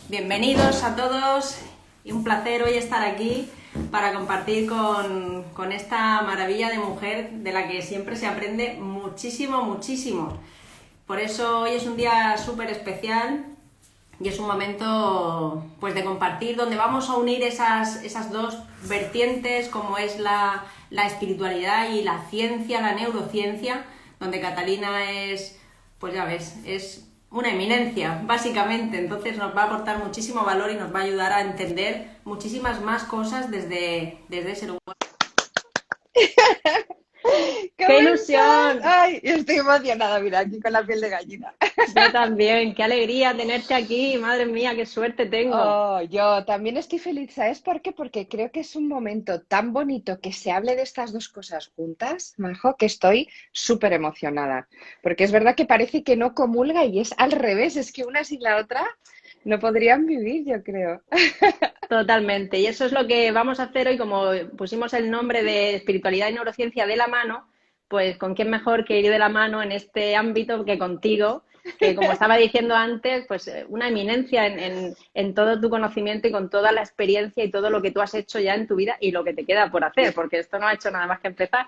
Bienvenidos a todos y un placer hoy estar aquí para compartir con esta maravilla de mujer de la que siempre se aprende muchísimo, muchísimo. Por eso hoy es un día súper especial y es un momento pues de compartir donde vamos a unir esas dos vertientes como es la espiritualidad y la ciencia, la neurociencia, donde Catalina es, pues ya ves, es una eminencia, básicamente. Entonces nos va a aportar muchísimo valor y nos va a ayudar a entender muchísimas más cosas desde ese lugar. ¡Qué ¡Qué bonita! ilusión! Ay, estoy emocionada, mira, aquí con la piel de gallina. Yo también, qué alegría tenerte aquí, madre mía, qué suerte tengo. Oh, yo también estoy feliz, ¿sabes por qué? Porque creo que es un momento tan bonito que se hable de estas dos cosas juntas, Majo, que estoy súper emocionada. Porque es verdad que parece que no comulga y es al revés, es que una sin la otra no podrían vivir, yo creo. Totalmente. Y eso es lo que vamos a hacer hoy, como pusimos el nombre de espiritualidad y neurociencia de la mano, pues con quién mejor que ir de la mano en este ámbito que contigo, que como estaba diciendo antes, pues una eminencia en todo tu conocimiento y con toda la experiencia y todo lo que tú has hecho ya en tu vida y lo que te queda por hacer, porque esto no ha hecho nada más que empezar.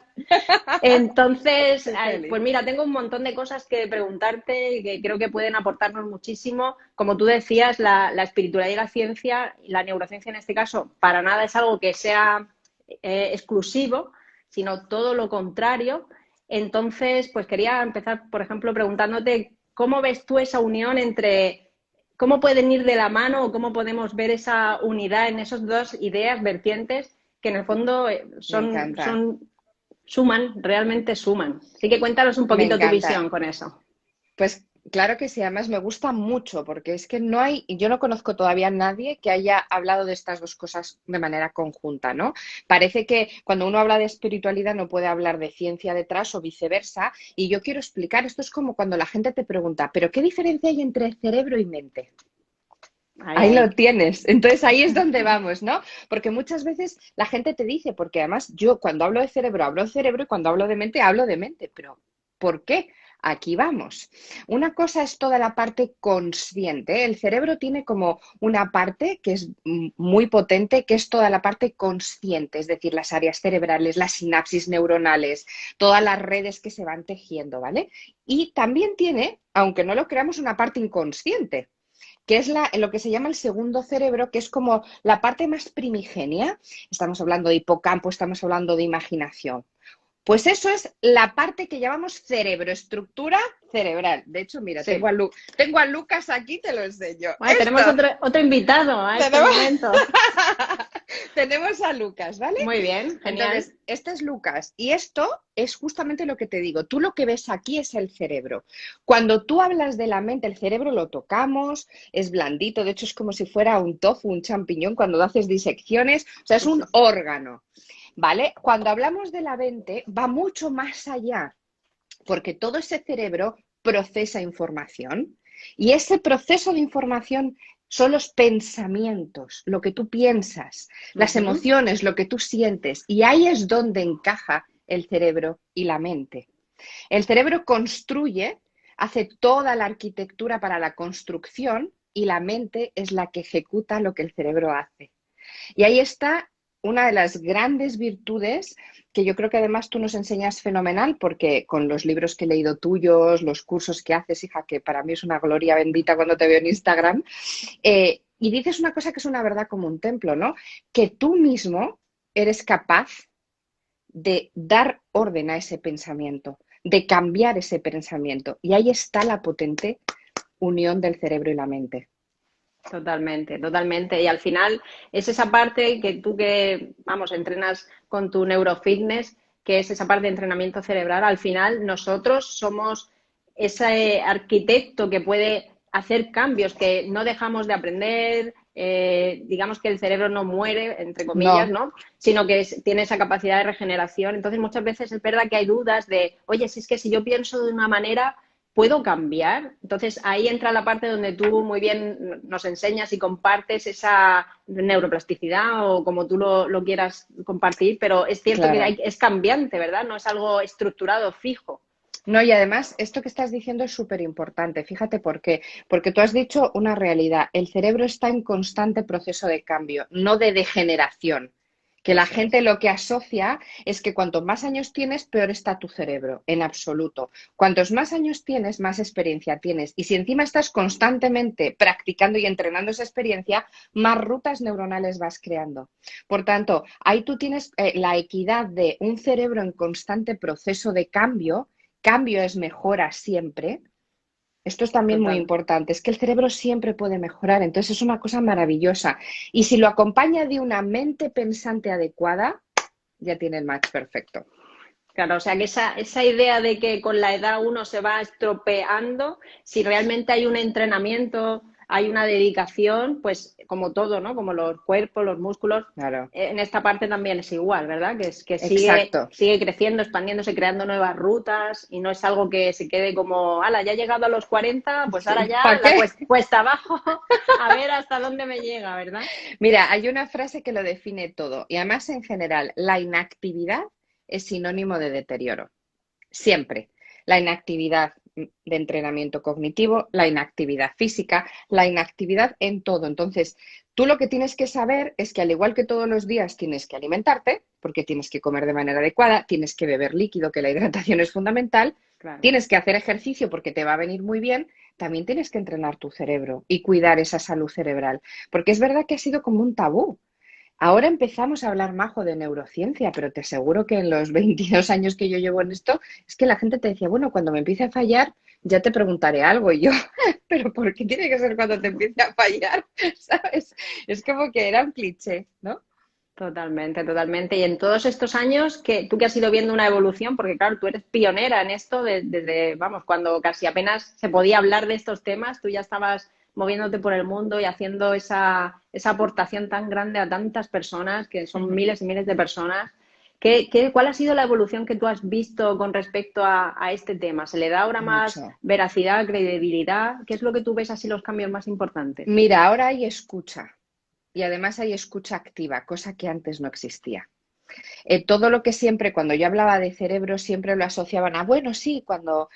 Entonces, Estoy feliz. pues mira, tengo un montón de cosas que preguntarte y que creo que pueden aportarnos muchísimo. Como tú decías, la espiritualidad y la ciencia, y la neurociencia en este caso, para nada es algo que sea exclusivo, sino todo lo contrario. Entonces, pues quería empezar, por ejemplo, preguntándote cómo ves tú esa unión entre cómo pueden ir de la mano o cómo podemos ver esa unidad en esas dos ideas vertientes que en el fondo Me son, encanta, son suman, realmente suman. Así que cuéntanos un me poquito tu encanta. visión con eso. Pues claro que sí, además me gusta mucho porque es que no hay, yo no conozco todavía a nadie que haya hablado de estas dos cosas de manera conjunta, ¿no? Parece que cuando uno habla de espiritualidad no puede hablar de ciencia detrás o viceversa, y yo quiero explicar, esto es como cuando la gente te pregunta, ¿pero qué diferencia hay entre cerebro y mente? Ahí, Ahí lo ahí. tienes. Entonces ahí es donde vamos, ¿no? Porque muchas veces la gente te dice, porque además yo cuando hablo de cerebro y cuando hablo de mente, pero ¿por qué? Aquí vamos. Una cosa es toda la parte consciente. El cerebro tiene como una parte que es muy potente, que es toda la parte consciente, es decir, las áreas cerebrales, las sinapsis neuronales, todas las redes que se van tejiendo, ¿vale? Y también tiene, aunque no lo creamos, una parte inconsciente que es lo que se llama el segundo cerebro, que es como la parte más primigenia. Estamos hablando de hipocampo, estamos hablando de imaginación. Pues eso es la parte que llamamos cerebro, estructura cerebral. De hecho, mira, Sí. tengo a Lucas aquí, te lo enseño. Bueno, Esto, tenemos otro invitado a este tenemos, momento. tenemos a Lucas, ¿vale? Muy bien, genial. Entonces, este es Lucas y esto es justamente lo que te digo. Tú lo que ves aquí es el cerebro. Cuando tú hablas de la mente, el cerebro lo tocamos, es blandito, de hecho es como si fuera un tofu, un champiñón cuando haces disecciones, o sea, es Sí, un sí, sí. órgano, ¿vale? Cuando hablamos de la mente, va mucho más allá, porque todo ese cerebro procesa información y ese proceso de información son los pensamientos, lo que tú piensas, las Ujú. emociones, lo que tú sientes, y ahí es donde encaja el cerebro y la mente. El cerebro construye, hace toda la arquitectura para la construcción y la mente es la que ejecuta lo que el cerebro hace. Y ahí está una de las grandes virtudes que yo creo que además tú nos enseñas fenomenal, porque con los libros que he leído tuyos, los cursos que haces, hija, que para mí es una gloria bendita cuando te veo en Instagram, y dices una cosa que es una verdad como un templo, ¿no? Que tú mismo eres capaz de dar orden a ese pensamiento, de cambiar ese pensamiento. Y ahí está la potente unión del cerebro y la mente. Totalmente, totalmente. Y al final es esa parte que tú que, vamos, entrenas con tu neurofitness, que es esa parte de entrenamiento cerebral, al final nosotros somos ese arquitecto que puede hacer cambios, que no dejamos de aprender, digamos que el cerebro no muere, entre comillas, No, ¿no? Sino que tiene esa capacidad de regeneración. Entonces muchas veces es verdad que hay dudas de, oye, si es que si yo pienso de una manera ¿puedo cambiar? Entonces ahí entra la parte donde tú muy bien nos enseñas y compartes esa neuroplasticidad o como tú lo quieras compartir, pero es cierto que claro. es cambiante, ¿verdad? No es algo estructurado, fijo. No, y además, esto que estás diciendo es súper importante. Fíjate por qué. Porque tú has dicho una realidad. El cerebro está en constante proceso de cambio, no de degeneración. Que la Eso gente es. lo que asocia es que cuanto más años tienes, peor está tu cerebro, en absoluto. Cuantos más años tienes, más experiencia tienes. Y si encima estás constantemente practicando y entrenando esa experiencia, más rutas neuronales vas creando. Por tanto, ahí tú tienes la equidad de un cerebro en constante proceso de cambio. Cambio es mejora siempre. Esto es también muy Total. importante, es que el cerebro siempre puede mejorar, entonces es una cosa maravillosa. Y si lo acompaña de una mente pensante adecuada, ya tiene el match perfecto. Claro, o sea que esa idea de que con la edad uno se va estropeando, si realmente hay un entrenamiento, hay una dedicación, pues como todo, ¿no? Como los cuerpos, los músculos, Claro, en esta parte también es igual, ¿verdad? Que es que sigue, exacto. sigue creciendo, expandiéndose, creando nuevas rutas y no es algo que se quede como, ala, ya he llegado a los 40, pues ahora Sí, ya ¿para la qué? cuesta abajo, a ver hasta dónde me llega, ¿verdad? Mira, hay una frase que lo define todo y además en general, la inactividad es sinónimo de deterioro. Siempre. La inactividad de entrenamiento cognitivo, la inactividad física, la inactividad en todo. Entonces, tú lo que tienes que saber es que al igual que todos los días tienes que alimentarte, porque tienes que comer de manera adecuada, tienes que beber líquido, que la hidratación es fundamental, Claro. tienes que hacer ejercicio porque te va a venir muy bien, también tienes que entrenar tu cerebro y cuidar esa salud cerebral, porque es verdad que ha sido como un tabú. Ahora empezamos a hablar, Majo, de neurociencia, pero te aseguro que en los 22 años que yo llevo en esto, es que la gente te decía, bueno, cuando me empiece a fallar, ya te preguntaré algo. Y yo, pero ¿por qué tiene que ser cuando te empiece a fallar? ¿Sabes? Es como que era un cliché, ¿no? Totalmente, totalmente. Y en todos estos años, que tú que has ido viendo una evolución, porque claro, tú eres pionera en esto desde, vamos, cuando casi apenas se podía hablar de estos temas, tú ya estabas moviéndote por el mundo y haciendo esa aportación tan grande a tantas personas, que son miles y miles de personas. ¿Cuál ha sido la evolución que tú has visto con respecto a este tema? ¿Se le da ahora más Mucho. veracidad, credibilidad? ¿Qué es lo que tú ves así los cambios más importantes? Mira, ahora hay escucha y además hay escucha activa, cosa que antes no existía. Todo lo que siempre, cuando yo hablaba de cerebro, siempre lo asociaban a, bueno, sí, cuando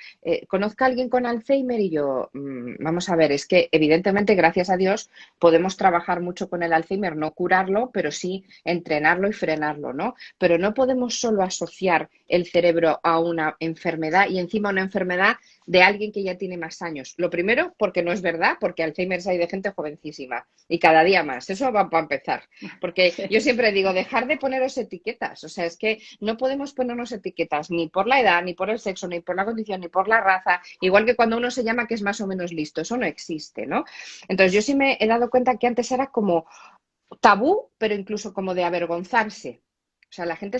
conozca a alguien con Alzheimer y yo, vamos a ver, es que evidentemente, gracias a Dios, podemos trabajar mucho con el Alzheimer, no curarlo, pero sí entrenarlo y frenarlo, ¿no? Pero no podemos solo asociar el cerebro a una enfermedad y encima una enfermedad de alguien que ya tiene más años. Lo primero, porque no es verdad, porque Alzheimer hay de gente jovencísima y cada día más. Eso va para empezar. Porque yo Sí. siempre digo, dejar de poneros etiquetas. O sea, es que no podemos ponernos etiquetas ni por la edad, ni por el sexo, ni por la condición, ni por la raza. Igual que cuando uno se llama que es más o menos listo. Eso no existe, ¿no? Entonces, yo sí me he dado cuenta que antes era como tabú, pero incluso como de avergonzarse. O sea, la gente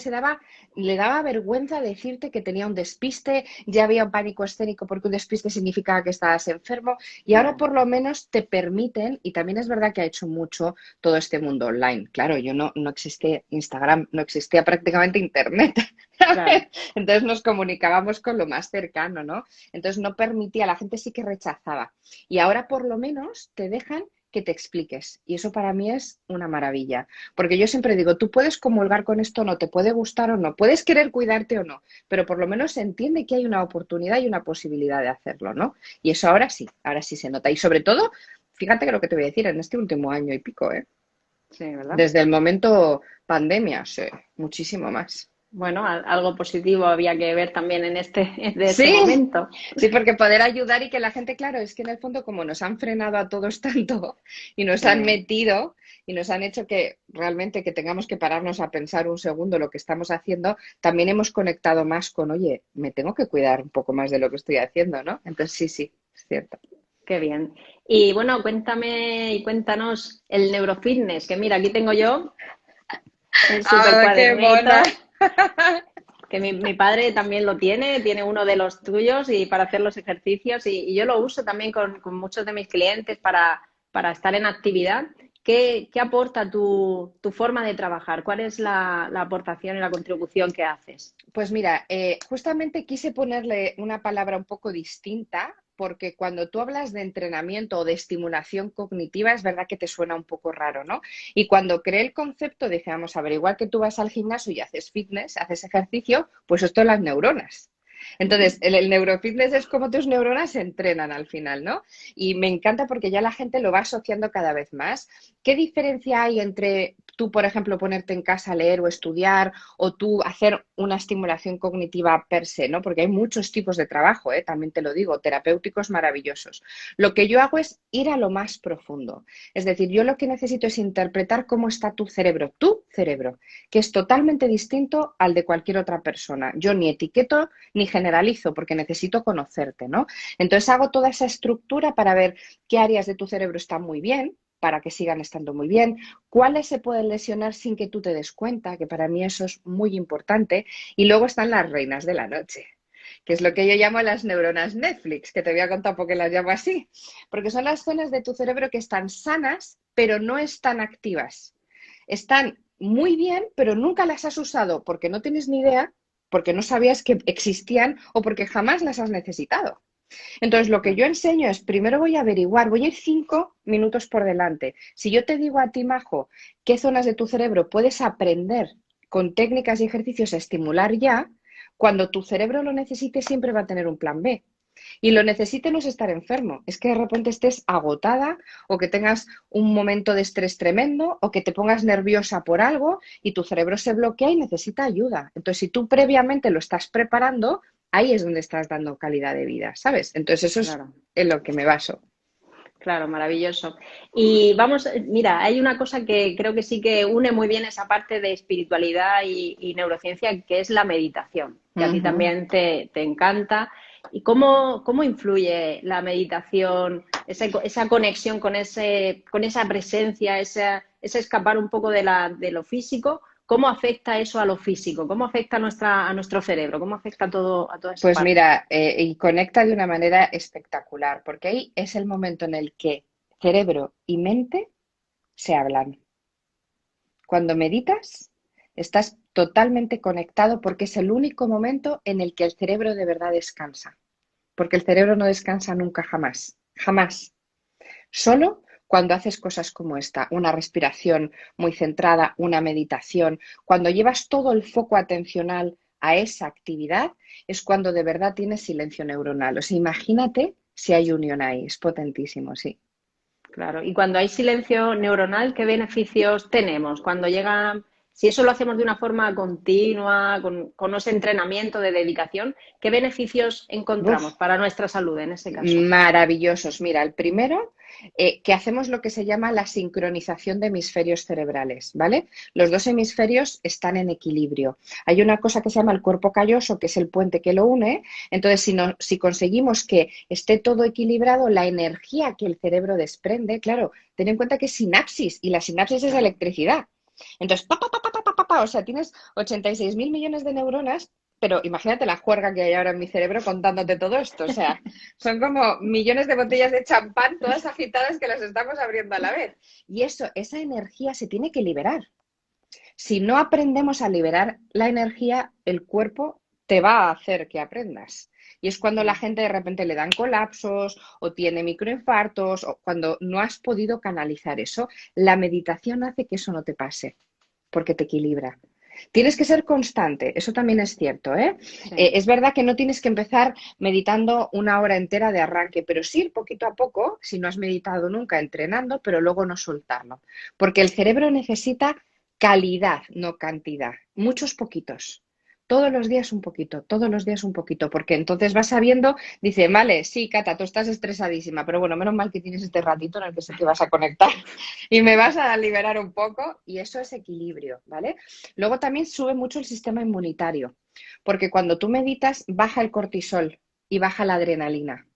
le daba vergüenza decirte que tenía un despiste, ya había un pánico escénico porque un despiste significaba que estabas enfermo y ahora No, por lo menos te permiten, y también es verdad que ha hecho mucho todo este mundo online. Claro, yo no existía Instagram, no existía prácticamente Internet. claro. Entonces nos comunicábamos con lo más cercano, ¿no? Entonces no permitía, la gente sí que rechazaba. Y ahora por lo menos te dejan que te expliques. Y eso para mí es una maravilla. Porque yo siempre digo, tú puedes comulgar con esto o no, te puede gustar o no, puedes querer cuidarte o no, pero por lo menos se entiende que hay una oportunidad y una posibilidad de hacerlo, ¿no? Y eso ahora sí se nota. Y sobre todo, fíjate que lo que te voy a decir, en este último año y pico, ¿eh? Sí, ¿verdad? Desde el momento pandemia, sí, muchísimo más. Bueno, algo positivo había que ver también de este Sí, momento. sí, porque poder ayudar y que la gente, claro, es que en el fondo como nos han frenado a todos tanto y nos Sí, han metido y nos han hecho que realmente que tengamos que pararnos a pensar un segundo lo que estamos haciendo, también hemos conectado más con, oye, me tengo que cuidar un poco más de lo que estoy haciendo, ¿no? Entonces sí, sí, es cierto. qué bien. Y bueno, cuéntame y cuéntanos el neurofitness, que mira, aquí tengo yo el super ¡Ah, qué mona! cuadernito, que mi padre también lo tiene uno de los tuyos y para hacer los ejercicios y yo lo uso también con muchos de mis clientes para estar en actividad. ¿Qué aporta tu forma de trabajar? ¿Cuál es la aportación y la contribución que haces? Pues mira, justamente quise ponerle una palabra un poco distinta porque cuando tú hablas de entrenamiento o de estimulación cognitiva es verdad que te suena un poco raro, ¿no? Y cuando creé el concepto dije, vamos a ver, igual que tú vas al gimnasio y haces fitness, haces ejercicio, pues esto es las neuronas. Entonces, el neurofitness es como tus neuronas se entrenan al final, ¿no? Y me encanta porque ya la gente lo va asociando cada vez más. ¿Qué diferencia hay entre tú, por ejemplo, ponerte en casa a leer o estudiar o tú hacer una estimulación cognitiva per se, ¿no? Porque hay muchos tipos de trabajo, ¿eh? También te lo digo, terapéuticos maravillosos. Lo que yo hago es ir a lo más profundo. Es decir, yo lo que necesito es interpretar cómo está tu cerebro, que es totalmente distinto al de cualquier otra persona. Yo ni etiqueto ni generalizo porque necesito conocerte, ¿no? Entonces hago toda esa estructura para ver qué áreas de tu cerebro están muy bien, para que sigan estando muy bien, cuáles se pueden lesionar sin que tú te des cuenta, que para mí eso es muy importante, y luego están las reinas de la noche, que es lo que yo llamo las neuronas Netflix, que te voy a contar por qué las llamo así, porque son las zonas de tu cerebro que están sanas, pero no están activas. Están muy bien, pero nunca las has usado porque no tienes ni idea, porque no sabías que existían o porque jamás las has necesitado. Entonces, lo que yo enseño es, primero voy a averiguar, voy a ir 5 minutos por delante. Si yo te digo a ti, Majo, qué zonas de tu cerebro puedes aprender con técnicas y ejercicios a estimular ya, cuando tu cerebro lo necesite siempre va a tener un plan B. Y lo necesite no es estar enfermo, es que de repente estés agotada o que tengas un momento de estrés tremendo o que te pongas nerviosa por algo y tu cerebro se bloquea y necesita ayuda. Entonces, si tú previamente lo estás preparando, ahí es donde estás dando calidad de vida, ¿sabes? Entonces, eso es Claro. en lo que me baso. Claro, maravilloso. Y vamos, mira, hay una cosa que creo que sí que une muy bien esa parte de espiritualidad y neurociencia, que es la meditación, que a ti Ujú. también te encanta. ¿Y cómo influye la meditación, esa conexión con esa presencia, ese escapar un poco de lo físico? ¿Cómo afecta eso a lo físico? ¿Cómo afecta a nuestro cerebro? ¿Cómo afecta a toda esa Pues parte? mira, y conecta de una manera espectacular, porque ahí es el momento en el que cerebro y mente se hablan. Cuando meditas, estás totalmente conectado porque es el único momento en el que el cerebro de verdad descansa. Porque el cerebro no descansa nunca, jamás. Jamás. Solo cuando haces cosas como esta, una respiración muy centrada, una meditación, cuando llevas todo el foco atencional a esa actividad, es cuando de verdad tienes silencio neuronal. O sea, imagínate si hay unión ahí, es potentísimo, sí. Claro, y cuando hay silencio neuronal, ¿qué beneficios tenemos? Cuando llega, si eso lo hacemos de una forma continua, con ese entrenamiento de dedicación, ¿qué beneficios encontramos Uf, para nuestra salud en ese caso? maravillosos. Mira, el primero, que hacemos lo que se llama la sincronización de hemisferios cerebrales, ¿vale? Los dos hemisferios están en equilibrio. Hay una cosa que se llama el cuerpo calloso, que es el puente que lo une. Entonces, si conseguimos que esté todo equilibrado, la energía que el cerebro desprende, claro, ten en cuenta que es sinapsis y la sinapsis es Claro, electricidad. Entonces, o sea, tienes 86.000 millones de neuronas, pero imagínate la juerga que hay ahora en mi cerebro contándote todo esto. O sea, son como millones de botellas de champán, todas agitadas que las estamos abriendo a la vez. Y eso, esa energía se tiene que liberar. Si no aprendemos a liberar la energía, el cuerpo te va a hacer que aprendas. Y es cuando la claro. gente de repente le dan colapsos o tiene microinfartos o cuando no has podido canalizar eso. La meditación hace que eso no te pase porque te equilibra. Tienes que ser constante, eso también es cierto, ¿eh? Sí, Es verdad que no tienes que empezar meditando una hora entera de arranque, pero sí ir poquito a poco, si no has meditado nunca, entrenando, pero luego no soltarlo. Porque el cerebro necesita calidad, no cantidad. Muchos poquitos. Todos los días un poquito, todos los días un poquito, porque entonces vas sabiendo, dice, vale, sí, Cata, tú estás estresadísima, pero bueno, menos mal que tienes este ratito en el que sé que vas a conectar y me vas a liberar un poco y eso es equilibrio, ¿vale? Luego también sube mucho el sistema inmunitario, porque cuando tú meditas baja el cortisol y baja la adrenalina.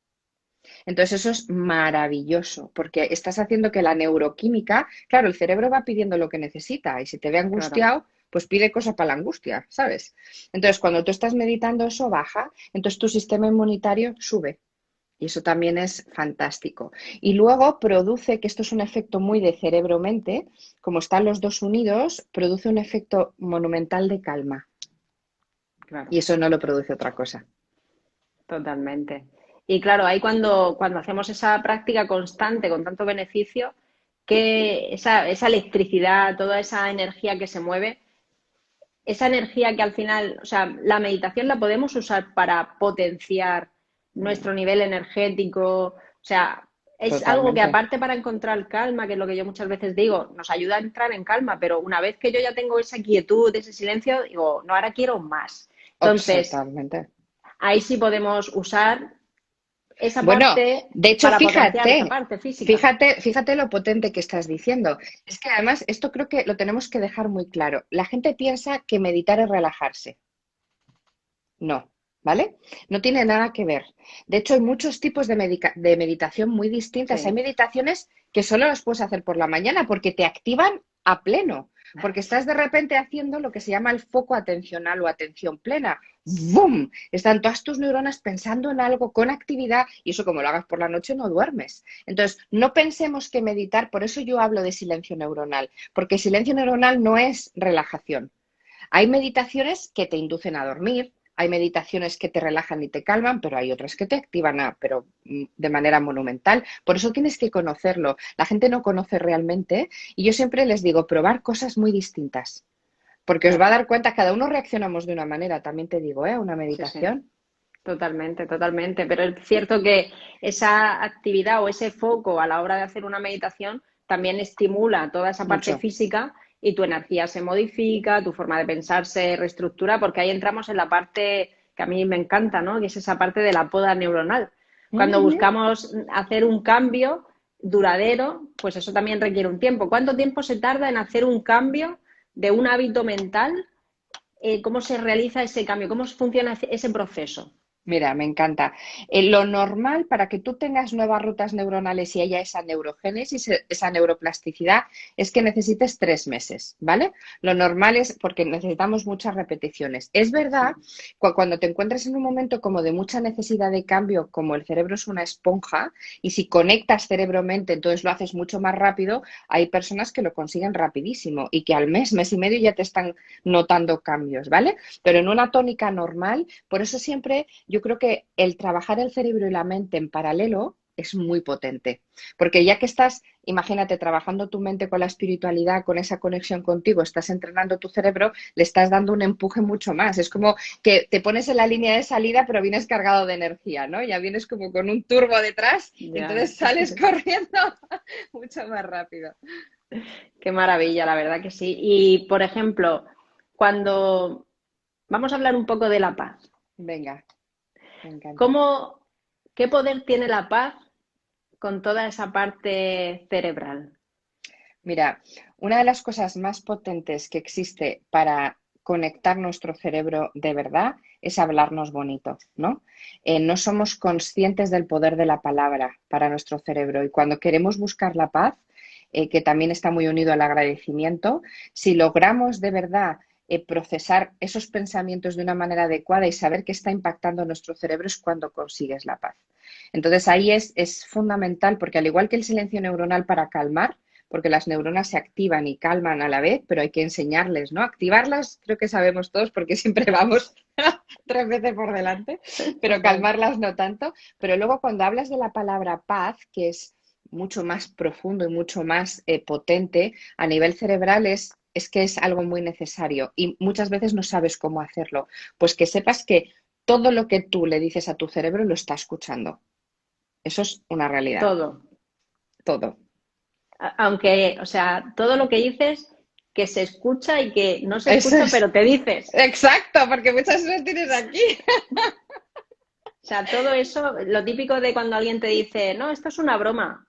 Entonces eso es maravilloso, porque estás haciendo que la neuroquímica, claro, el cerebro va pidiendo lo que necesita y si te ve claro. angustiado, pues pide cosas para la angustia, ¿sabes? Entonces cuando tú estás meditando eso baja, entonces tu sistema inmunitario sube. Y eso también es fantástico. Y luego produce, que esto es un efecto muy de cerebro-mente, como están los dos unidos, produce un efecto monumental de calma. Claro, Y eso no lo produce otra cosa. totalmente. Y claro, ahí cuando hacemos esa práctica constante con tanto beneficio, que esa electricidad, toda esa energía que se mueve, esa energía que al final, o sea, la meditación la podemos usar para potenciar nuestro nivel energético, o sea, es algo que Totalmente. aparte para encontrar calma, que es lo que yo muchas veces digo, nos ayuda a entrar en calma, pero una vez que yo ya tengo esa quietud, ese silencio, digo, no, ahora quiero más. Entonces, Totalmente. ahí sí podemos usar esa Bueno, parte de hecho, para potenciar esa fíjate, parte física. fíjate lo potente que estás diciendo. Es que además esto creo que lo tenemos que dejar muy claro. La gente piensa que meditar es relajarse. No, ¿vale? No tiene nada que ver. De hecho, hay muchos tipos de meditación muy distintas. Hay Sí, meditaciones que solo las puedes hacer por la mañana porque te activan a pleno, porque estás de repente haciendo lo que se llama el foco atencional o atención plena. ¡Bum! Están todas tus neuronas pensando en algo con actividad y eso como lo hagas por la noche no duermes. Entonces, no pensemos que meditar, por eso yo hablo de silencio neuronal, porque silencio neuronal no es relajación. Hay meditaciones que te inducen a dormir, hay meditaciones que te relajan y te calman, pero hay otras que te activan pero de manera monumental. Por eso tienes que conocerlo. La gente no conoce realmente y yo siempre les digo, probar cosas muy distintas, porque os va a claro. dar cuenta, cada uno reaccionamos de una manera, también te digo, ¿eh? Una Sí, sí. meditación. Totalmente, totalmente. Pero es cierto que esa actividad o ese foco a la hora de hacer una meditación también estimula toda esa parte Mucho, física y tu energía se modifica, tu forma de pensar se reestructura, porque ahí entramos en la parte que a mí me encanta, ¿no? Que es esa parte de la poda neuronal. Cuando Ujú. buscamos hacer un cambio duradero, pues eso también requiere un tiempo. ¿Cuánto tiempo se tarda en hacer un cambio de un hábito mental? ¿Cómo se realiza ese cambio? ¿Cómo funciona ese proceso? Mira, me encanta. Lo normal para que tú tengas nuevas rutas neuronales y haya esa neurogénesis, esa neuroplasticidad, es que necesites 3 meses, ¿vale? Lo normal es porque necesitamos muchas repeticiones. Es verdad, Sí. cuando te encuentres en un momento como de mucha necesidad de cambio, como el cerebro es una esponja, y si conectas cerebro-mente, entonces lo haces mucho más rápido, hay personas que lo consiguen rapidísimo y que al mes, mes y medio ya te están notando cambios, ¿vale? Pero en una tónica normal, por eso siempre yo creo que el trabajar el cerebro y la mente en paralelo es muy potente, porque ya que estás, imagínate, trabajando tu mente con la espiritualidad, con esa conexión contigo, estás entrenando tu cerebro, le estás dando un empuje mucho más. Es como que te pones en la línea de salida, pero vienes cargado de energía, ¿no? Ya vienes como con un turbo detrás y Ya, entonces sales corriendo mucho más rápido. qué maravilla, la verdad que sí. Y, por ejemplo, cuando vamos a hablar un poco de la paz, Venga, me encanta. ¿cómo, qué poder tiene la paz con toda esa parte cerebral? Mira, una de las cosas más potentes que existe para conectar nuestro cerebro de verdad es hablarnos bonito, ¿no? No somos conscientes del poder de la palabra para nuestro cerebro y cuando queremos buscar la paz, que también está muy unido al agradecimiento, si logramos de verdad procesar esos pensamientos de una manera adecuada y saber que está impactando nuestro cerebro es cuando consigues la paz. Entonces ahí es fundamental porque al igual que el silencio neuronal para calmar, porque las neuronas se activan y calman a la vez, pero hay que enseñarles, ¿no? Activarlas creo que sabemos todos porque siempre vamos 3 veces por delante, pero Total. calmarlas no tanto. Pero luego cuando hablas de la palabra paz, que es mucho más profundo y mucho más potente a nivel cerebral, es que es algo muy necesario y muchas veces no sabes cómo hacerlo. Pues que sepas que todo lo que tú le dices a tu cerebro lo está escuchando. Eso es una realidad. Todo. Todo. Aunque, o sea, todo lo que dices que se escucha y que no se Eso escucha, es. pero te dices. Exacto, porque muchas veces tienes aquí. O sea, todo eso, lo típico de cuando alguien te dice, no, esto es una broma.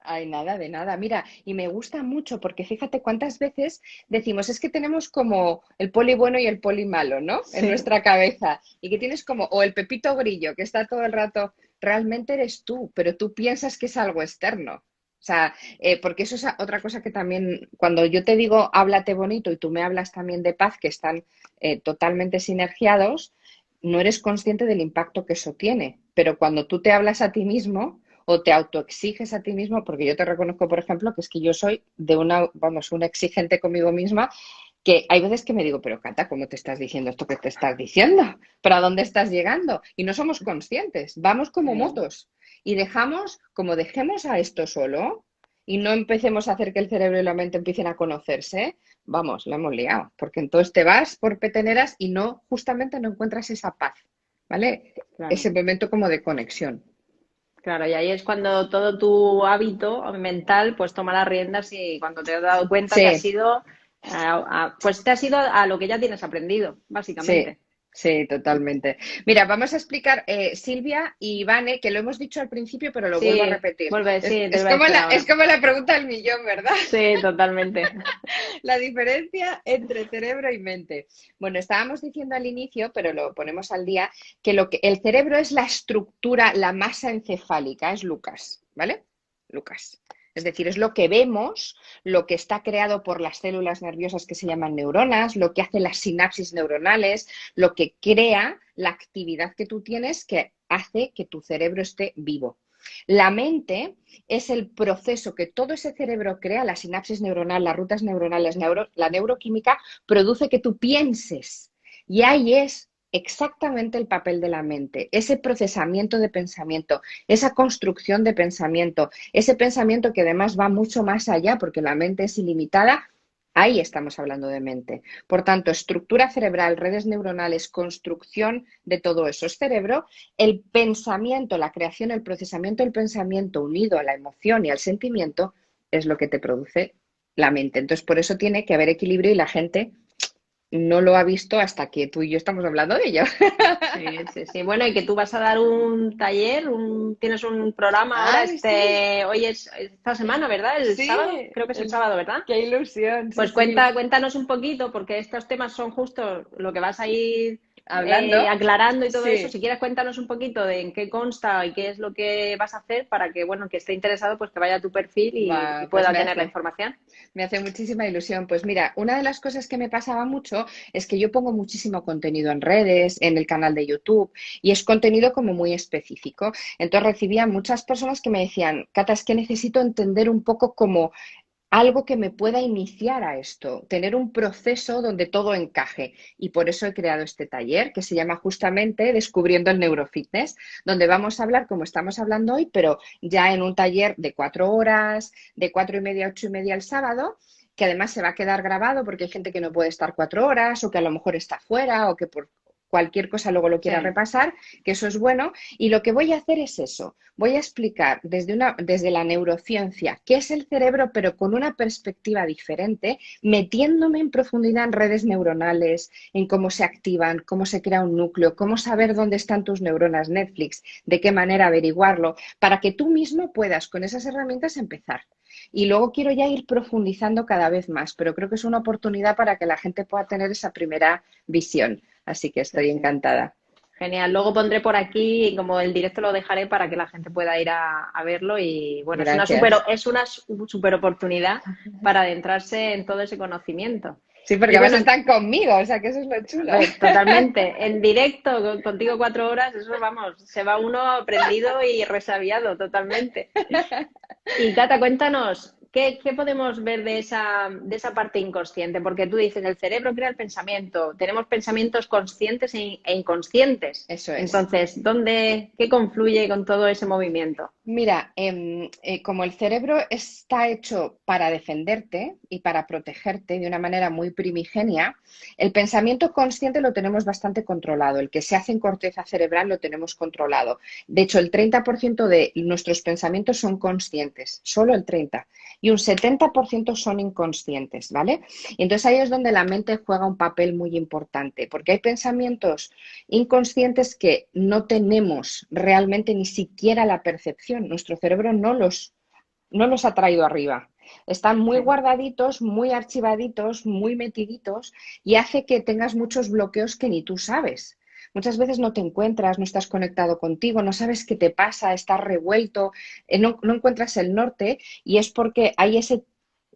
Ay, nada, de nada. Mira, y me gusta mucho porque fíjate cuántas veces decimos, es que tenemos como el poli bueno y el poli malo, ¿no? En Sí, nuestra cabeza. Y que tienes como, o el pepito grillo, que está todo el rato, realmente eres tú, pero tú piensas que es algo externo. O sea, porque eso es otra cosa que también, cuando yo te digo, háblate bonito y tú me hablas también de paz, que están totalmente sinergiados, no eres consciente del impacto que eso tiene. Pero cuando tú te hablas a ti mismo o te autoexiges a ti mismo, porque yo te reconozco, por ejemplo, que es que yo soy de una exigente conmigo misma, que hay veces que me digo, pero Cata, ¿cómo te estás diciendo esto que te estás diciendo? ¿Pero a dónde estás llegando? Y no somos conscientes, vamos como sí, motos y dejamos, como dejemos a esto solo, y no empecemos a hacer que el cerebro y la mente empiecen a conocerse, vamos, lo hemos liado, porque entonces te vas por peteneras y no, justamente no encuentras esa paz, ¿vale? Claro. Ese momento como de conexión. Claro, y ahí es cuando todo tu hábito mental pues toma las riendas y cuando te has dado cuenta te has Sí, ido pues te has ido a lo que ya tienes aprendido, sí, básicamente. sí, totalmente. Mira, vamos a explicar, Silvia y Vane, que lo hemos dicho al principio, pero lo vuelvo a Sí, repetir. vuelve, Es, sí, te es iba a como decir es ahora. como la pregunta del millón, ¿verdad? Sí, totalmente. La diferencia entre cerebro y mente. Bueno, estábamos diciendo al inicio, pero lo ponemos al día, que el cerebro es la estructura, la masa encefálica, es Lucas, ¿vale? Lucas. Es decir, es lo que vemos, lo que está creado por las células nerviosas que se llaman neuronas, lo que hace las sinapsis neuronales, lo que crea la actividad que tú tienes que hace que tu cerebro esté vivo. La mente es el proceso que todo ese cerebro crea, la sinapsis neuronal, las rutas neuronales, la neuroquímica, produce que tú pienses. Y ahí es exactamente el papel de la mente, ese procesamiento de pensamiento, esa construcción de pensamiento, ese pensamiento que además va mucho más allá porque la mente es ilimitada. Ahí estamos hablando de mente. Por tanto, estructura cerebral, redes neuronales, construcción de todo eso es cerebro. El pensamiento, la creación, el procesamiento del pensamiento unido a la emoción y al sentimiento es lo que te produce la mente. Entonces, por eso tiene que haber equilibrio y la gente no lo ha visto hasta que tú y yo estamos hablando de ello. Sí, sí, sí. Bueno, y que tú vas a dar un taller, tienes un programa ahora, Ay, sí, hoy es esta semana, ¿verdad? El sábado, sí, creo que es el sábado, ¿verdad? qué ilusión, sí, Pues sí. cuéntanos un poquito, porque estos temas son justo lo que vas a ir Hablando, aclarando y todo eso. sí, Si quieres, cuéntanos un poquito de en qué consta y qué es lo que vas a hacer para que, bueno, el que esté interesado, pues que vaya a tu perfil y va, pues pueda tener la información. me hace muchísima ilusión. Pues mira, una de las cosas que me pasaba mucho es que yo pongo muchísimo contenido en redes, en el canal de YouTube, y es contenido como muy específico. Entonces recibía muchas personas que me decían, Cata, es que necesito entender un poco cómo algo que me pueda iniciar a esto, tener un proceso donde todo encaje. Y por eso he creado este taller que se llama justamente Descubriendo el Neurofitness, donde vamos a hablar como estamos hablando hoy, pero ya en un taller de 4 horas, de 4:30 a 8:30 el sábado, que además se va a quedar grabado porque hay gente que no puede estar 4 horas o que a lo mejor está fuera o que por cualquier cosa luego lo quiera Sí. repasar, que eso es bueno. Y lo que voy a hacer es eso, voy a explicar desde la neurociencia qué es el cerebro, pero con una perspectiva diferente, metiéndome en profundidad en redes neuronales, en cómo se activan, cómo se crea un núcleo, cómo saber dónde están tus neuronas Netflix, de qué manera averiguarlo, para que tú mismo puedas con esas herramientas empezar. Y luego quiero ya ir profundizando cada vez más, pero creo que es una oportunidad para que la gente pueda tener esa primera visión. Así que Sí, estoy sí. encantada. Genial. Luego pondré por aquí, como el directo lo dejaré para que la gente pueda ir a verlo y bueno, Gracias. es una super oportunidad para adentrarse en todo ese conocimiento. Sí, porque Y además bueno, están conmigo, o sea que eso es lo chulo. totalmente, en directo contigo 4 horas, eso vamos, se va uno aprendido y resabiado totalmente. Y Cata, cuéntanos, ¿qué podemos ver de esa parte inconsciente? Porque tú dices, el cerebro crea el pensamiento, tenemos pensamientos conscientes e inconscientes. Eso es. Entonces, ¿qué confluye con todo ese movimiento? Mira, como el cerebro está hecho para defenderte y para protegerte de una manera muy primigenia, el pensamiento consciente lo tenemos bastante controlado. El que se hace en corteza cerebral lo tenemos controlado. De hecho, el 30% de nuestros pensamientos son conscientes, solo el 30%, y un 70% son inconscientes, ¿vale? Y entonces ahí es donde la mente juega un papel muy importante, porque hay pensamientos inconscientes que no tenemos realmente ni siquiera la percepción. Nuestro cerebro no los ha traído arriba. Están muy Sí. guardaditos, muy archivaditos, muy metiditos y hace que tengas muchos bloqueos que ni tú sabes. Muchas veces no te encuentras, no estás conectado contigo, no sabes qué te pasa, estás revuelto, no encuentras el norte y es porque hay esa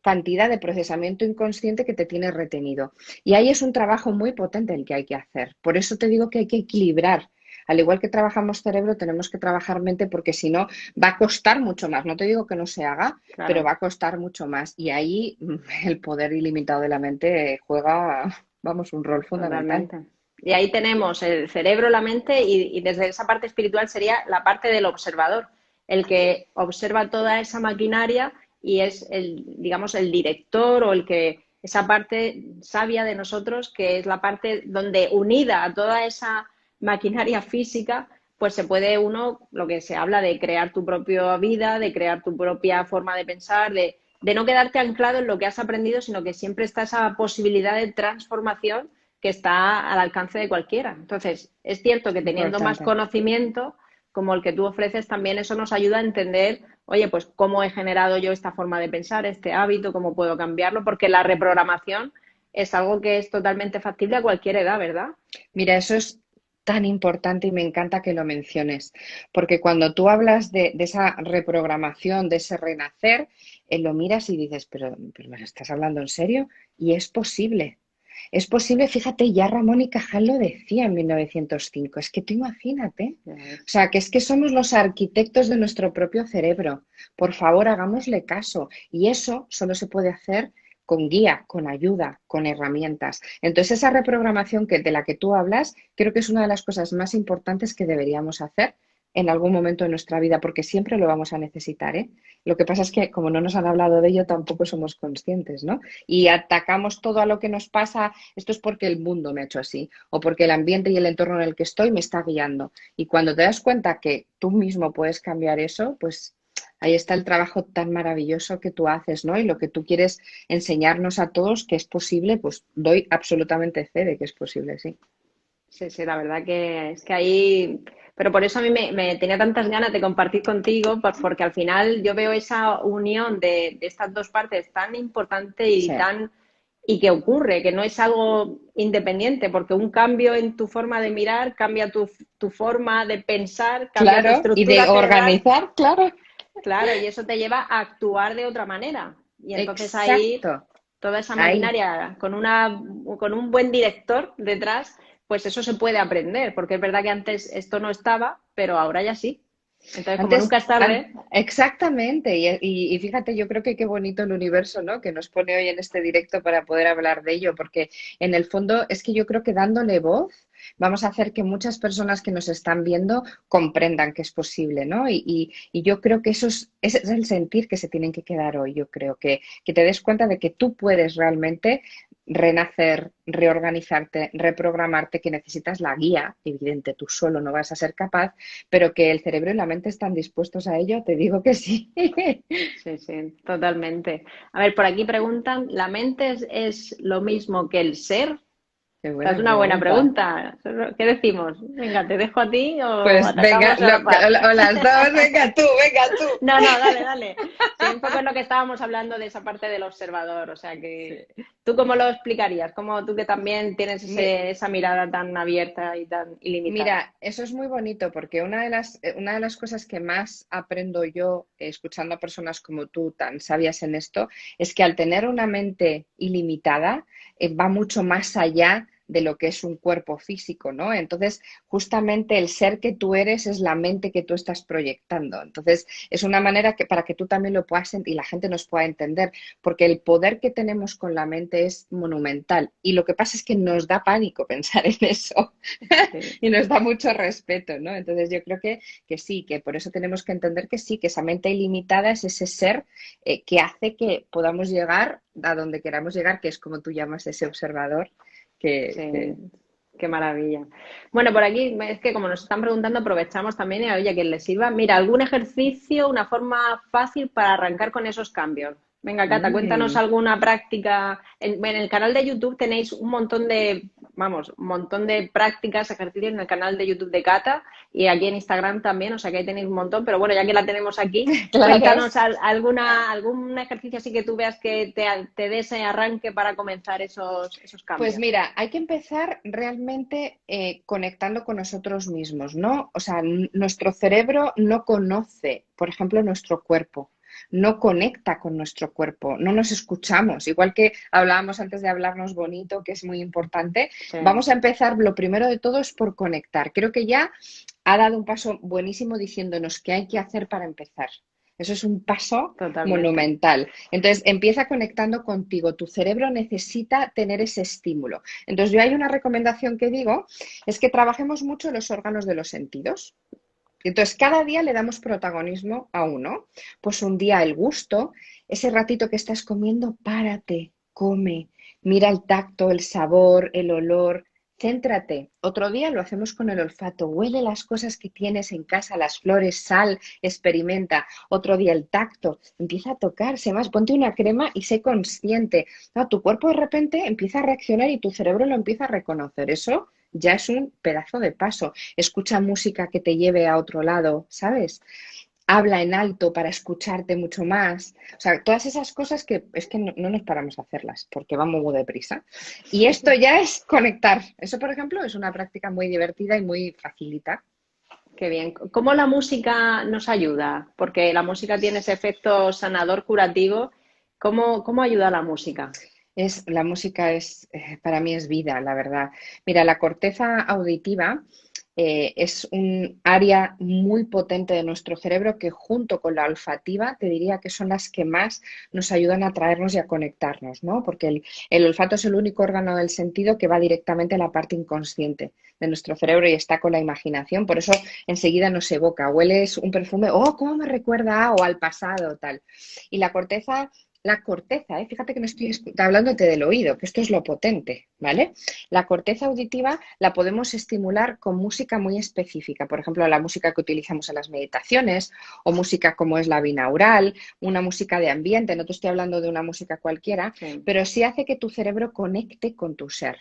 cantidad de procesamiento inconsciente que te tiene retenido. Y ahí es un trabajo muy potente el que hay que hacer. Por eso te digo que hay que equilibrar. Al igual que trabajamos cerebro, tenemos que trabajar mente porque si no va a costar mucho más. No te digo que no se haga, pero Claro, va a costar mucho más. Y ahí el poder ilimitado de la mente juega, vamos, un rol fundamental. totalmente. Y ahí tenemos el cerebro, la mente y desde esa parte espiritual sería la parte del observador, el que observa toda esa maquinaria y es el, digamos, el director o el que, esa parte sabia de nosotros, que es la parte donde unida a toda esa maquinaria física, pues se puede uno, lo que se habla de crear tu propia vida, de crear tu propia forma de pensar, de no quedarte anclado en lo que has aprendido, sino que siempre está esa posibilidad de transformación que está al alcance de cualquiera. Entonces, es cierto que teniendo más Importante. conocimiento, como el que tú ofreces, también eso nos ayuda a entender, oye, pues cómo he generado yo esta forma de pensar, este hábito, cómo puedo cambiarlo, porque la reprogramación es algo que es totalmente factible a cualquier edad, ¿verdad? Mira, eso es tan importante y me encanta que lo menciones, porque cuando tú hablas de esa reprogramación, de ese renacer, lo miras y dices, pero ¿me lo estás hablando en serio? Y es posible. Es posible, fíjate, ya Ramón y Cajal lo decía en 1905. Es que tú imagínate. Ya O ves. sea, que es que somos los arquitectos de nuestro propio cerebro. Por favor, hagámosle caso. Y eso solo se puede hacer con guía, con ayuda, con herramientas. Entonces, esa reprogramación de la que tú hablas, creo que es una de las cosas más importantes que deberíamos hacer en algún momento de nuestra vida, porque siempre lo vamos a necesitar, ¿eh? Lo que pasa es que, como no nos han hablado de ello, tampoco somos conscientes, ¿no? Y atacamos todo a lo que nos pasa, esto es porque el mundo me ha hecho así, o porque el ambiente y el entorno en el que estoy me está guiando. Y cuando te das cuenta que tú mismo puedes cambiar eso, pues ahí está el trabajo tan maravilloso que tú haces, ¿no? Y lo que tú quieres enseñarnos a todos que es posible, pues doy absolutamente fe de que es posible, sí. Sí, sí, la verdad que es que ahí, pero por eso a mí me tenía tantas ganas de compartir contigo, porque al final yo veo esa unión de estas dos partes tan importante y Sí, tan y que ocurre, que no es algo independiente, porque un cambio en tu forma de mirar cambia tu forma de pensar, cambia tu claro, y de estructura cerebral, organizar, claro, claro, y eso te lleva a actuar de otra manera. Y entonces ahí exacto, toda esa ahí. maquinaria con un buen director detrás, pues eso se puede aprender, porque es verdad que antes esto no estaba, pero ahora ya sí. Entonces, como Antes, nunca es tarde, exactamente, y fíjate, yo creo que qué bonito el universo, ¿no? Que nos pone hoy en este directo para poder hablar de ello, porque en el fondo es que yo creo que dándole voz vamos a hacer que muchas personas que nos están viendo comprendan que es posible, ¿no? Y yo creo que ese es el sentir que se tienen que quedar hoy, yo creo que te des cuenta de que tú puedes realmente renacer, reorganizarte, reprogramarte, que necesitas la guía, evidente, tú solo no vas a ser capaz, pero que el cerebro y la mente están dispuestos a ello, te digo que sí. sí, sí, totalmente. A ver, por aquí preguntan, ¿la mente es lo mismo que el ser? Qué Esta es buena una buena pregunta. pregunta. ¿Qué decimos? Venga, ¿te dejo a ti o Pues venga, atacamos a la par? o las dos, venga tú. No, no, dale, dale. Sí, un poco es lo que estábamos hablando de esa parte del observador. O sea que, Sí. ¿tú cómo lo explicarías? ¿Cómo tú que también tienes Mi- esa mirada tan abierta y tan ilimitada? Mira, eso es muy bonito porque una de las cosas que más aprendo yo escuchando a personas como tú, tan sabias en esto, es que al tener una mente ilimitada, va mucho más allá de lo que es un cuerpo físico, ¿no? Entonces, justamente el ser que tú eres es la mente que tú estás proyectando. Entonces, es una manera que para que tú también lo puedas y la gente nos pueda entender, porque el poder que tenemos con la mente es monumental. Y lo que pasa es que nos da pánico pensar en eso. Sí. Y nos da mucho respeto, ¿no? Entonces yo creo que sí, que por eso tenemos que entender que sí, que esa mente ilimitada es ese ser que hace que podamos llegar a donde queramos llegar, que es como tú llamas ese observador, Sí, que qué maravilla. Bueno, por aquí es que como nos están preguntando, aprovechamos también y oye, a quien le sirva. Mira, algún ejercicio, una forma fácil para arrancar con esos cambios. Venga, Cata, cuéntanos mm, alguna práctica. En el canal de YouTube tenéis un montón de, vamos, un montón de prácticas, ejercicios en el canal de YouTube de Cata y aquí en Instagram también, o sea que ahí tenéis un montón, pero bueno, ya que la tenemos aquí, claro. cuéntanos algún ejercicio así que tú veas que te dé ese arranque para comenzar esos Pues cambios. mira, hay que empezar realmente conectando con nosotros mismos, ¿no? O sea, nuestro cerebro no conoce, por ejemplo, nuestro cuerpo, no conecta con nuestro cuerpo, no nos escuchamos. Igual que hablábamos antes de hablarnos bonito, que es muy importante, Sí, vamos a empezar, lo primero de todo es por conectar. Creo que ya ha dado un paso buenísimo diciéndonos qué hay que hacer para empezar. Eso es un paso totalmente. monumental. Entonces, empieza conectando contigo. Tu cerebro necesita tener ese estímulo. Entonces, yo hay una recomendación que digo, es que trabajemos mucho los órganos de los sentidos. Entonces, cada día le damos protagonismo a uno. Pues un día el gusto, ese ratito que estás comiendo, párate, come, mira el tacto, el sabor, el olor, céntrate. Otro día lo hacemos con el olfato, huele las cosas que tienes en casa, las flores, sal, experimenta. Otro día el tacto, empieza a tocarse más, ponte una crema y sé consciente. No, tu cuerpo de repente empieza a reaccionar y tu cerebro lo empieza a reconocer. Eso ya es un pedazo de paso. Escucha música que te lleve a otro lado, ¿sabes? Habla en alto para escucharte mucho más. O sea, todas esas cosas que es que no nos paramos a hacerlas porque vamos muy deprisa. Y esto ya es conectar. Eso, por ejemplo, es una práctica muy divertida y muy facilita. Qué bien. ¿Cómo la música nos ayuda? Porque la música tiene ese efecto sanador curativo. ¿Cómo ayuda la música? La música para mí es vida, la verdad. Mira, la corteza auditiva es un área muy potente de nuestro cerebro que junto con la olfativa te diría que son las que más nos ayudan a atraernos y a conectarnos, ¿no? Porque el olfato es el único órgano del sentido que va directamente a la parte inconsciente de nuestro cerebro y está con la imaginación. Por eso enseguida nos evoca. Hueles un perfume, oh, cómo me recuerda o al pasado, tal. Y la corteza, fíjate que no estoy hablándote del oído, que esto es lo potente, ¿vale? La corteza auditiva la podemos estimular con música muy específica, por ejemplo, la música que utilizamos en las meditaciones o música como es la binaural, una música de ambiente, no te estoy hablando de una música cualquiera, Sí. pero sí hace que tu cerebro conecte con tu ser.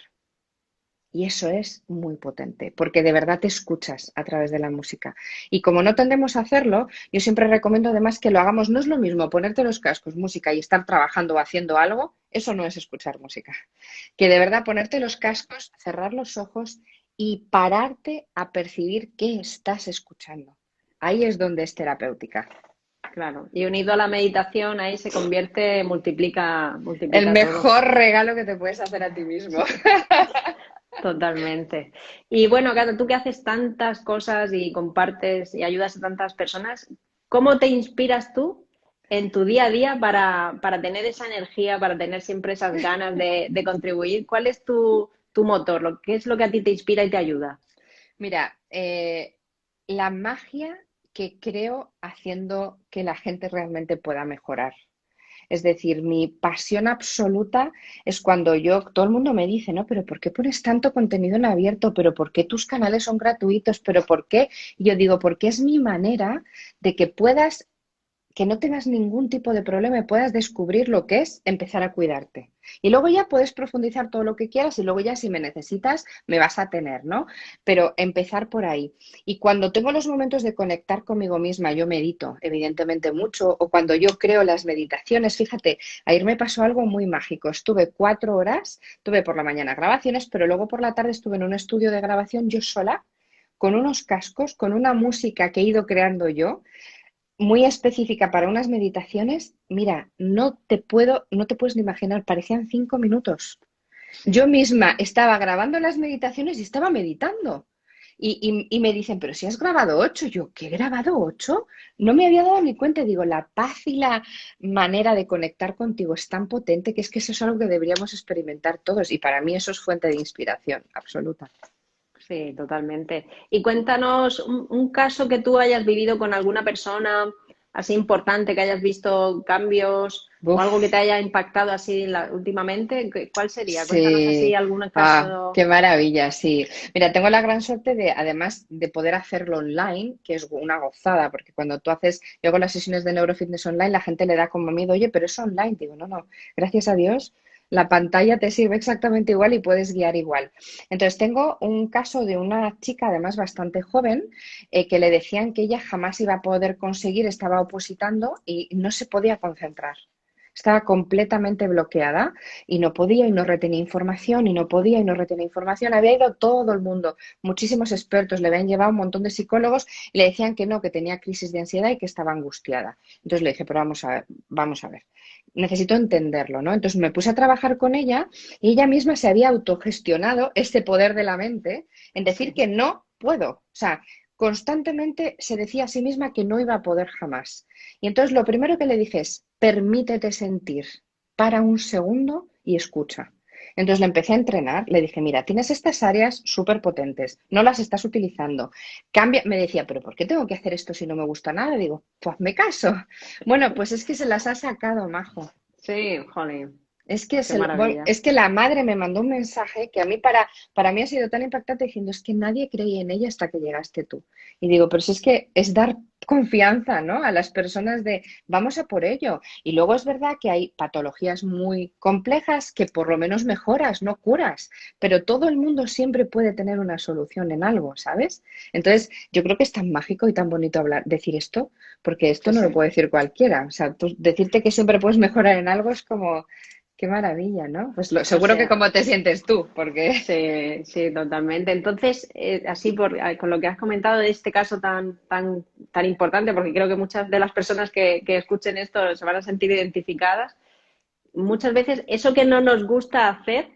Y eso es muy potente, porque de verdad te escuchas a través de la música. Y como no tendemos a hacerlo, yo siempre recomiendo además que lo hagamos. No es lo mismo ponerte los cascos, música y estar trabajando o haciendo algo, eso no es escuchar música. Que de verdad ponerte los cascos, cerrar los ojos y pararte a percibir qué estás escuchando. Ahí es donde es terapéutica. Claro. Y unido a la meditación, ahí se convierte, multiplica, El multiplica todo. mejor regalo que te puedes hacer a ti mismo. Totalmente. Y bueno, Cata, tú que haces tantas cosas y compartes y ayudas a tantas personas, ¿cómo te inspiras tú en tu día a día para tener esa energía, para tener siempre esas ganas de contribuir? ¿Cuál es tu motor? ¿Qué es lo que a ti te inspira y te ayuda? Mira, la magia que creo haciendo que la gente realmente pueda mejorar. Es decir, mi pasión absoluta es cuando todo el mundo me dice, ¿no? Pero ¿por qué pones tanto contenido en abierto? ¿Pero por qué tus canales son gratuitos? ¿Pero por qué? Y yo digo, porque es mi manera de que puedas que no tengas ningún tipo de problema y puedas descubrir lo que es empezar a cuidarte. Y luego ya puedes profundizar todo lo que quieras y luego ya si me necesitas me vas a tener, ¿no? Pero empezar por ahí. Y cuando tengo los momentos de conectar conmigo misma, yo medito, evidentemente mucho, o cuando yo creo las meditaciones, fíjate, ayer me pasó algo muy mágico. Estuve 4 horas, tuve por la mañana grabaciones, pero luego por la tarde estuve en un estudio de grabación yo sola, con unos cascos, con una música que he ido creando yo muy específica para unas meditaciones, mira, no te puedes ni imaginar, parecían 5 minutos. Yo misma estaba grabando las meditaciones y estaba meditando. Y me dicen, pero si has grabado 8, yo, ¿qué he grabado 8? No me había dado ni cuenta. Digo, la paz y la manera de conectar contigo es tan potente que es que eso es algo que deberíamos experimentar todos. Y para mí eso es fuente de inspiración absoluta. Sí, totalmente. Y cuéntanos un caso que tú hayas vivido con alguna persona así importante, que hayas visto cambios o algo que te Uf. haya impactado así últimamente. ¿Cuál sería? Cuéntanos así Sí, algún caso. qué maravilla, sí. Mira, tengo la gran suerte de, además de poder hacerlo online, que es una gozada, porque cuando yo hago las sesiones de neurofitness online, la gente le da como miedo, oye, pero es online. Digo, no, no, gracias a Dios, la pantalla te sirve exactamente igual y puedes guiar igual. Entonces, tengo un caso de una chica, además bastante joven, que le decían que ella jamás iba a poder conseguir, estaba opositando y no se podía concentrar. Estaba completamente bloqueada y no podía y no retenía información y no podía y no retenía información. Había ido todo el mundo, muchísimos expertos, le habían llevado un montón de psicólogos y le decían que no, que tenía crisis de ansiedad y que estaba angustiada. Entonces le dije, pero vamos a ver, necesito entenderlo, ¿no? Entonces me puse a trabajar con ella y ella misma se había autogestionado este poder de la mente en decir Sí. que no puedo. O sea, constantemente se decía a sí misma que no iba a poder jamás. Y entonces lo primero que le dije es, permítete sentir, para un segundo y escucha. Entonces le empecé a entrenar, le dije, mira, tienes estas áreas súper potentes, no las estás utilizando. Cambia, me decía, pero ¿por qué tengo que hacer esto si no me gusta nada? Digo, pues me caso. Bueno, pues es que se las ha sacado, majo. Sí, jolín, qué maravilla. Es que la madre me mandó un mensaje que a mí para mí ha sido tan impactante diciendo, es que nadie creía en ella hasta que llegaste tú. Y digo, pero si es que es dar confianza, ¿no? A las personas de, vamos a por ello. Y luego es verdad que hay patologías muy complejas que por lo menos mejoras, no curas, pero todo el mundo siempre puede tener una solución en algo, ¿sabes? Entonces, yo creo que es tan mágico y tan bonito hablar, decir esto, porque esto Sí, no lo sí. puede decir cualquiera. O sea, decirte que siempre puedes mejorar en algo es como, qué maravilla, ¿no? Pues O seguro que sea, como te sientes tú, porque sí, sí, totalmente. Entonces, así con lo que has comentado de este caso tan importante, porque creo que muchas de las personas que escuchen esto se van a sentir identificadas, muchas veces eso que no nos gusta hacer,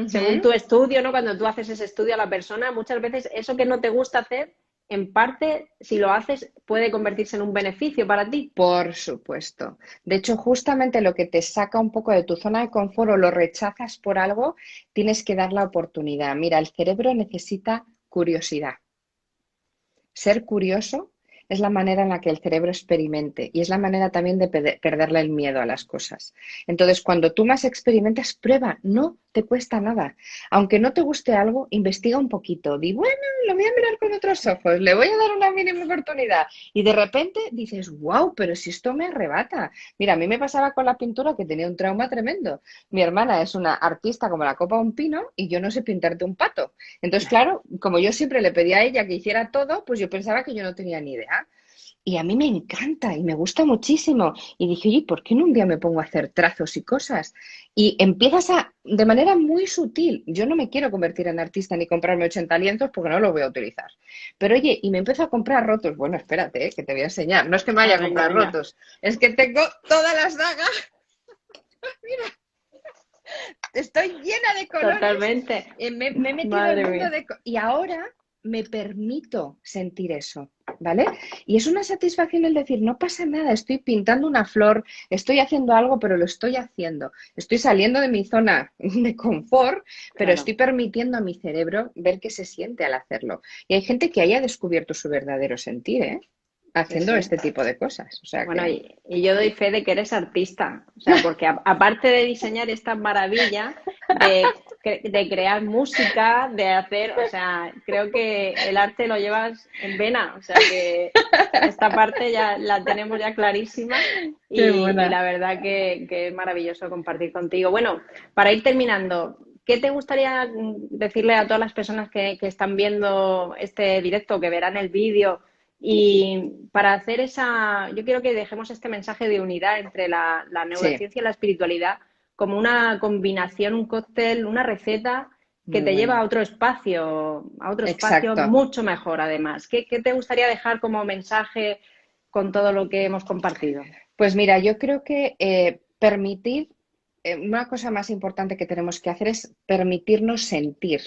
según Ujú. tu estudio, ¿no? Cuando tú haces ese estudio a la persona, muchas veces eso que no te gusta hacer, en parte, si lo haces, puede convertirse en un beneficio para ti. Por supuesto. De hecho, justamente lo que te saca un poco de tu zona de confort o lo rechazas por algo, tienes que dar la oportunidad. Mira, el cerebro necesita curiosidad. Ser curioso es la manera en la que el cerebro experimente y es la manera también de perderle el miedo a las cosas. Entonces, cuando tú más experimentas, prueba, no te cuesta nada. Aunque no te guste algo, investiga un poquito. Di, bueno, lo voy a mirar con otros ojos, le voy a dar una mínima oportunidad. Y de repente dices, wow, pero si esto me arrebata. Mira, a mí me pasaba con la pintura que tenía un trauma tremendo. Mi hermana es una artista como la copa de un pino y yo no sé pintarte un pato. Entonces, claro, como yo siempre le pedía a ella que hiciera todo, pues yo pensaba que yo no tenía ni idea. Y a mí me encanta y me gusta muchísimo. Y dije, oye, ¿por qué no un día me pongo a hacer trazos y cosas? Y empiezas de manera muy sutil. Yo no me quiero convertir en artista ni comprarme 80 lienzos porque no los voy a utilizar. Pero oye, y me empiezo a comprar rotos. Bueno, espérate, que te voy a enseñar. No es que me vaya Ah, a venga, comprar venga. rotos, es que tengo todas las dagas. Mira, estoy llena de colores. Totalmente. Me he metido al Madre mundo mía. de... Y ahora me permito sentir eso, ¿vale? Y es una satisfacción el decir, no pasa nada, estoy pintando una flor, estoy haciendo algo, pero lo estoy haciendo. Estoy saliendo de mi zona de confort, pero Claro. estoy permitiendo a mi cerebro ver qué se siente al hacerlo. Y hay gente que haya descubierto su verdadero sentir, ¿eh? Sí, Haciendo sí. este tipo de cosas. O sea Bueno, que... y yo doy fe de que eres artista, o sea, porque aparte de diseñar esta maravilla de crear música, de hacer, o sea, creo que el arte lo llevas en vena, o sea, que esta parte ya la tenemos ya clarísima Qué y buena. la verdad que es maravilloso compartir contigo. Bueno, para ir terminando, ¿qué te gustaría decirle a todas las personas que están viendo este directo, que verán el vídeo? Y para hacer esa, yo quiero que dejemos este mensaje de unidad entre la Sí, neurociencia y la espiritualidad como una combinación, un cóctel, una receta que muy te lleva buena. a otro espacio Exacto. mucho mejor además. ¿Qué te gustaría dejar como mensaje con todo lo que hemos compartido? Pues mira, yo creo que permitir, una cosa más importante que tenemos que hacer es permitirnos sentir,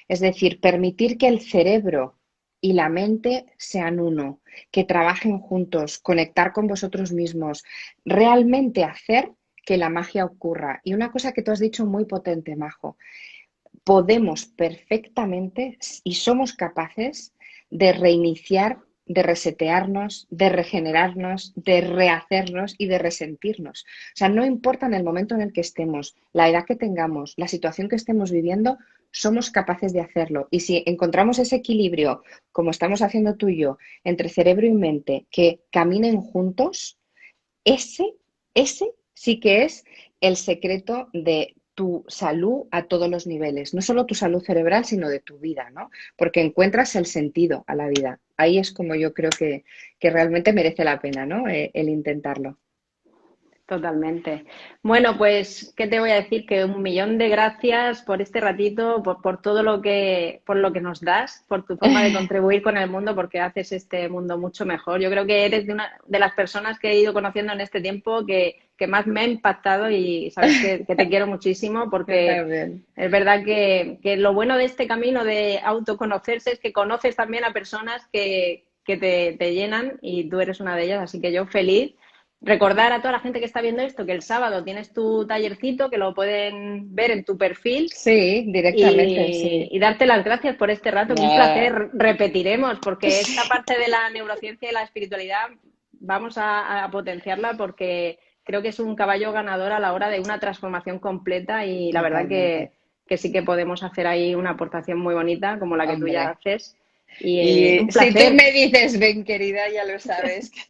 es decir, permitir que el cerebro y la mente sean uno, que trabajen juntos, conectar con vosotros mismos, realmente hacer que la magia ocurra. Y una cosa que tú has dicho muy potente, Majo, podemos perfectamente y somos capaces de reiniciar, de resetearnos, de regenerarnos, de rehacernos y de resentirnos. O sea, no importa en el momento en el que estemos, la edad que tengamos, la situación que estemos viviendo, somos capaces de hacerlo. Y si encontramos ese equilibrio, como estamos haciendo tú y yo, entre cerebro y mente, que caminen juntos, ese, ese sí que es el secreto de tu salud a todos los niveles, no solo tu salud cerebral, sino de tu vida, ¿no? Porque encuentras el sentido a la vida. Ahí es como yo creo que realmente merece la pena, ¿no? El intentarlo. Totalmente. Bueno, pues, ¿qué te voy a decir? Que un millón de gracias por este ratito, por todo por lo que nos das, por tu forma de contribuir con el mundo, porque haces este mundo mucho mejor. Yo creo que eres de una de las personas que he ido conociendo en este tiempo que más me ha impactado y sabes que te quiero muchísimo Yo porque también. es verdad que lo bueno de este camino de autoconocerse es que conoces también a personas que te llenan y tú eres una de ellas, así que yo feliz. recordar a toda la gente que está viendo esto que el sábado tienes tu tallercito, que lo pueden ver en tu perfil. Sí, directamente, sí. Y darte las gracias por este rato, que un Ah, placer. Repetiremos, porque esta parte de la neurociencia y la espiritualidad vamos a potenciarla porque creo que es un caballo ganador a la hora de una transformación completa y la verdad totalmente. que sí que podemos hacer ahí una aportación muy bonita como la que tú ya Hombre. haces. Y Y un si tú placer. me dices, ven querida, ya lo sabes,